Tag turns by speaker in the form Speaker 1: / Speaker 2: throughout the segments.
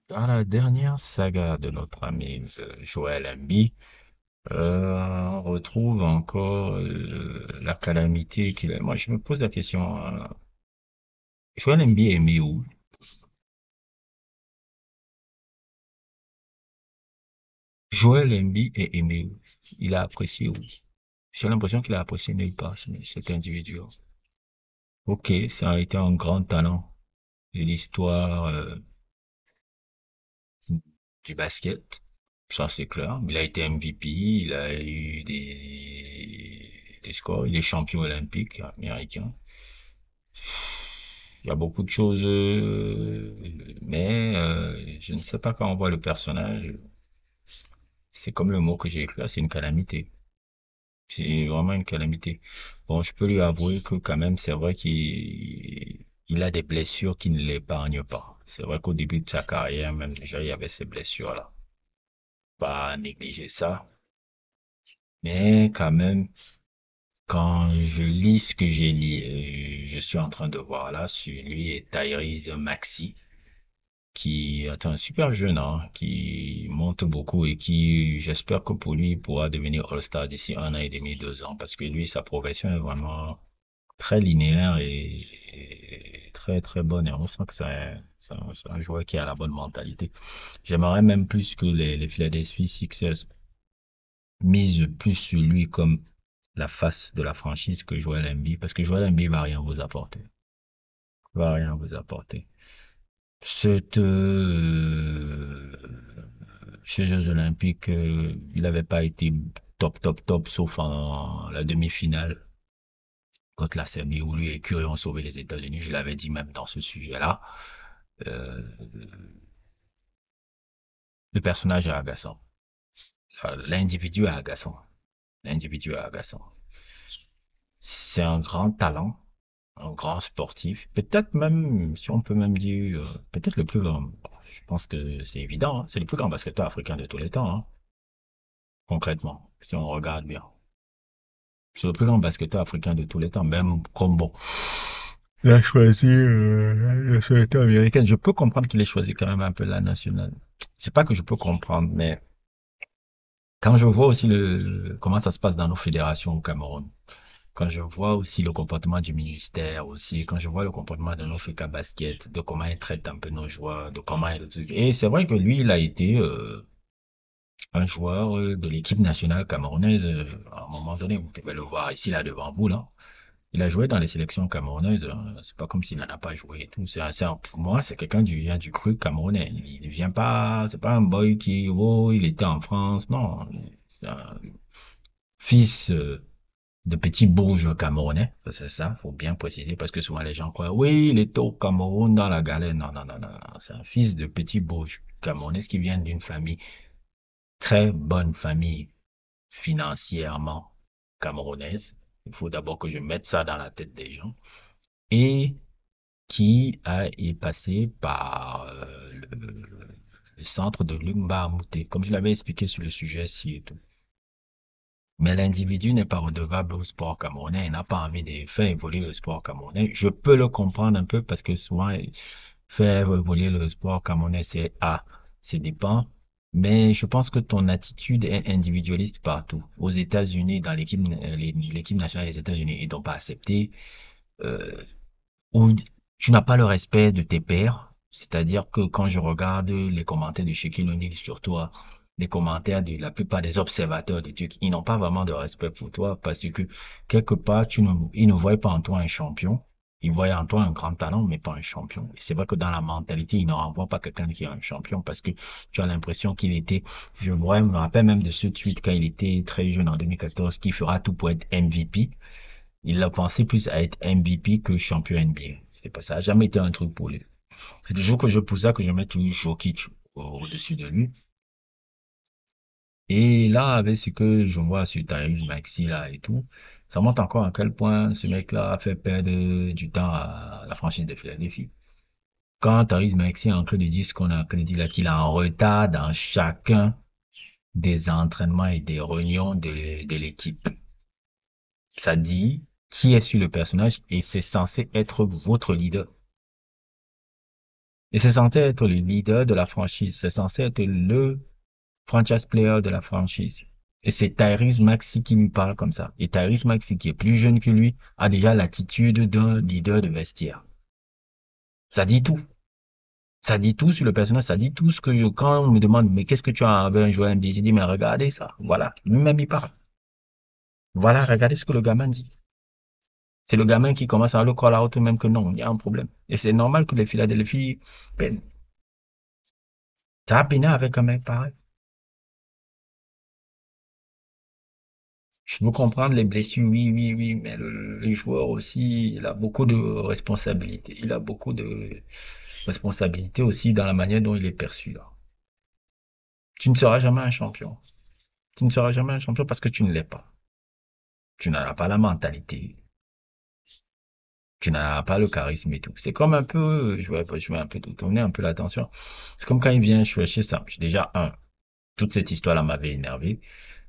Speaker 1: Dans la dernière saga de notre ami Joël Embiid, on retrouve encore la calamité qu'il a. Moi, je me pose la question, Joël Embiid est aimé où? Joël Embiid est aimé où? Il a apprécié où? J'ai l'impression qu'il a apprécié nulle part, cet individu. Ok, ça a été un grand talent de l'histoire du basket. Ça, c'est clair. Il a été MVP, il a eu des scores, il est champion olympique américain. Il y a beaucoup de choses, mais je ne sais pas quand on voit le personnage, c'est comme le mot que j'ai écrit là, c'est une calamité. C'est vraiment une calamité. Bon, je peux lui avouer que quand même, c'est vrai qu'il a des blessures qui ne l'épargnent pas. C'est vrai qu'au début de sa carrière, même déjà, il y avait ces blessures-là. Pas négliger ça. Mais quand même, quand je lis ce que j'ai lu, je suis en train de voir là sur lui et Tyrese Maxey, qui est un super jeune, hein, qui monte beaucoup et qui, j'espère que pour lui, il pourra devenir All-Star d'ici 1 an et demi, 2 ans, parce que lui, sa progression est vraiment très linéaire et très, très bonne. Et on sent que c'est un joueur qui a la bonne mentalité. J'aimerais même plus que les Philadelphia Sixers misent plus sur lui comme la face de la franchise que Joel Embiid, parce que Joel Embiid va rien vous apporter. Va rien vous apporter. Cette, ces Jeux Olympiques, il n'avait pas été top, top, top, sauf en la demi-finale contre la Serbie, où lui et Curry ont sauvé les États-Unis. Je l'avais dit même dans ce sujet-là. Euh, le personnage est agaçant. L'individu est agaçant. L'individu est agaçant. C'est un grand talent, un grand sportif. Peut-être même, si on peut même dire, peut-être le plus grand. Je pense que c'est évident, hein, c'est le plus grand basketteur africain de tous les temps, hein, concrètement, si on regarde bien. C'est le plus grand basketteur africain de tous les temps, même comme bon. Il a choisi la nationalité américaine. Je peux comprendre qu'il ait choisi quand même un peu la nationale. C'est pas que je peux comprendre, mais quand je vois aussi comment ça se passe dans nos fédérations au Cameroun, quand je vois aussi le comportement du ministère aussi, quand je vois le comportement de nos FECA Basket, de comment ils traitent un peu nos joueurs, de comment ils... Et c'est vrai que lui, il a été un joueur de l'équipe nationale camerounaise à un moment donné. Vous pouvez le voir ici, là, devant vous, là. Il a joué dans les sélections camerounaises, hein. C'est pas comme s'il n'en a pas joué et tout. Pour moi, c'est quelqu'un du, vient du cru camerounais. Il ne vient pas, c'est pas un boy qui, oh, il était en France. Non. C'est un fils, de petits bourges camerounais. C'est ça, faut bien préciser parce que souvent les gens croient, oui, il est au Cameroun dans la galère. Non, non, non, non, non. C'est un fils de petit bourge camerounais qui vient d'une famille, très bonne famille financièrement camerounaise. Il faut d'abord que je mette ça dans la tête des gens. Et est passé par le centre de Lumba Mouté, comme je l'avais expliqué sur le sujet-ci et tout. Mais l'individu n'est pas redevable au sport camerounais, il n'a pas envie de faire évoluer le sport camerounais. Je peux le comprendre un peu parce que souvent, faire évoluer le sport camerounais, c'est dépend. Mais je pense que ton attitude est individualiste partout. Aux États-Unis, dans l'équipe nationale des États-Unis, ils t'ont pas accepté. Euh, où tu n'as pas le respect de tes pairs. C'est-à-dire que quand je regarde les commentaires de Shaquille O'Neal sur toi, les commentaires de la plupart des observateurs de trucs, ils n'ont pas vraiment de respect pour toi parce que quelque part, ils ne voient pas en toi un champion. Ils voient en toi un grand talent, mais pas un champion. Et c'est vrai que dans la mentalité, ils ne renvoient pas quelqu'un qui est un champion parce que tu as l'impression qu'il était, me rappelle même de ce tweet quand il était très jeune en 2014, qui fera tout pour être MVP. Il a pensé plus à être MVP que champion NBA. C'est pas ça. Ça a jamais été un truc pour lui. C'est toujours que pour ça que je mets toujours Jokic au-dessus de lui. Et là, avec ce que je vois sur Tyrese Maxey là et tout, ça montre encore à quel point ce mec-là a fait perdre du temps à la franchise de Philadelphie. Quand Tyrese Maxey est en train de dire ce qu'on a en train de dire là, qu'il est en retard dans chacun des entraînements et des réunions de l'équipe. Ça dit qui est sur le personnage et c'est censé être votre leader. Et c'est censé être le leader de la franchise. C'est censé être le franchise player de la franchise. Et c'est Tyrese Maxey qui lui parle comme ça. Et Tyrese Maxey, qui est plus jeune que lui, a déjà l'attitude d'un leader de vestiaire. Ça dit tout. Ça dit tout sur le personnage, ça dit tout ce que quand on me demande, mais qu'est-ce que tu as avec un joueur NBA, j'ai dit, mais regardez ça. Voilà. Lui-même, il parle. Voilà, regardez ce que le gamin dit. C'est le gamin qui commence à le call out même que non, il y a un problème. Et c'est normal que les Philadelphie peinent. Ça a peiné avec un mec pareil. Je veux comprendre les blessures, oui, oui, oui, mais le joueur aussi, il a beaucoup de responsabilités. Il a beaucoup de responsabilités aussi dans la manière dont il est perçu, là. Tu ne seras jamais un champion. Tu ne seras jamais un champion parce que tu ne l'es pas. Tu n'auras pas la mentalité. Tu n'as pas le charisme et tout. C'est comme un peu, je vais un peu tout tourner un peu l'attention. C'est comme quand il vient chercher ça. Déjà, toute cette histoire-là m'avait énervé.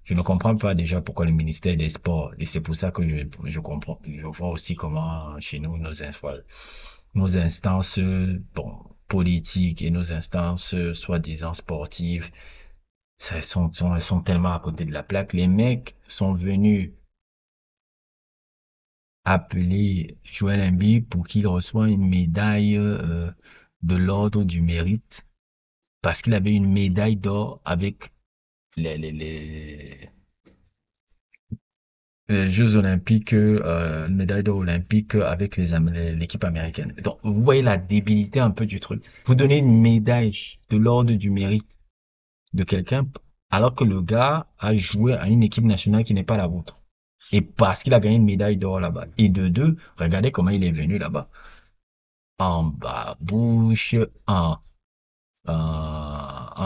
Speaker 1: Je ne comprends pas déjà pourquoi le ministère des Sports, et c'est pour ça que je comprends, je vois aussi comment chez nous, nos instances, bon, politiques et nos instances, soi-disant sportives, elles sont tellement à côté de la plaque. Les mecs sont venus appeler Joel Embiid pour qu'il reçoive une médaille de l'ordre du mérite parce qu'il avait une médaille d'or avec les Jeux Olympiques, une médaille d'or olympique avec l'équipe américaine. Donc, vous voyez la débilité un peu du truc. Vous donnez une médaille de l'ordre du mérite de quelqu'un alors que le gars a joué à une équipe nationale qui n'est pas la vôtre. Et parce qu'il a gagné une médaille d'or là-bas. Et de deux, regardez comment il est venu là-bas. En babouche, en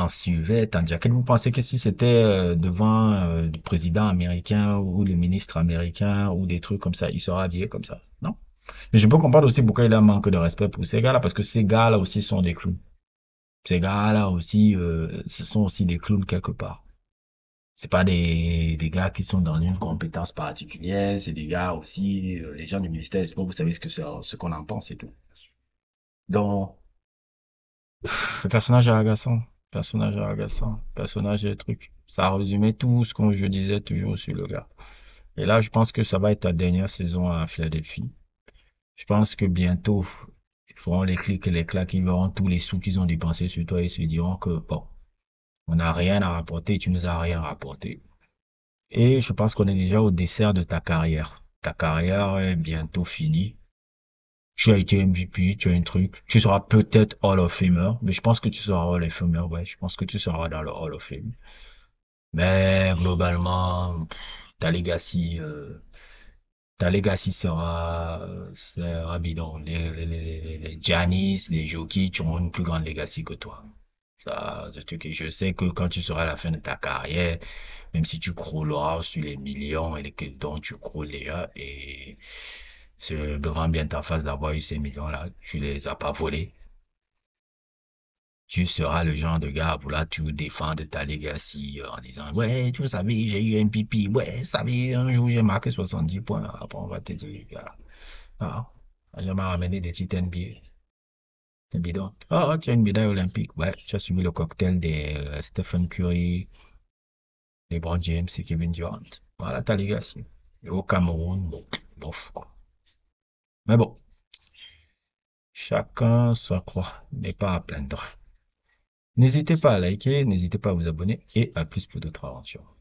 Speaker 1: suivette, en jacket. Vous pensez que si c'était devant le président américain ou le ministre américain ou des trucs comme ça, il sera habillé comme ça? Non. Mais je peux comprendre aussi pourquoi il a un manque de respect pour ces gars-là, parce que ces gars-là aussi sont des clowns. Ces gars-là aussi, ce sont aussi des clowns quelque part. C'est pas des gars qui sont dans une compétence particulière, c'est des gars aussi, les gens du ministère des Sports, vous savez ce qu'on en pense et tout. Donc, le personnage est agaçant. Personnage est agaçant. Personnage est truc. Ça résumait tout ce que je disais toujours sur le gars. Et là, je pense que ça va être ta dernière saison à Philadelphie. Je pense que bientôt, ils feront les clics et les claques, ils verront tous les sous qu'ils ont dépensés sur toi et se diront que, bon, on n'a rien à rapporter, tu nous as rien rapporté. Et je pense qu'on est déjà au dessert de ta carrière. Ta carrière est bientôt finie. Tu as été MVP, tu as un truc. Tu seras peut-être Hall of Famer, mais je pense que tu seras Hall of Famer, ouais. Je pense que tu seras dans le Hall of Fame. Mais globalement, ta legacy, euh, ta legacy sera bidon. Les Giannis, les Jokic auront une plus grande legacy que toi. Ça, je sais que quand tu seras à la fin de ta carrière, même si tu crouleras sur les millions et dont tu crouleras, et c'est devant bien ta face d'avoir eu ces millions-là, tu les as pas volés. Tu seras le genre de gars à vouloir toujours défendre ta legacy en disant, ouais, tu savais, j'ai eu un pipi, ouais, vous savez, un jour j'ai marqué 70 points. Après, on va te dire, gars, ah, t'as jamais ramené des titres NBA. C'est bidon. Oh, tu as une médaille olympique. Ouais, tu as suivi le cocktail des Stephen Curry, LeBron James et Kevin Durant. Voilà ta legacy. Et au Cameroun, bon, bof, quoi. Mais bon, chacun sa croix n'est pas à plaindre. N'hésitez pas à liker, n'hésitez pas à vous abonner et à plus pour d'autres aventures.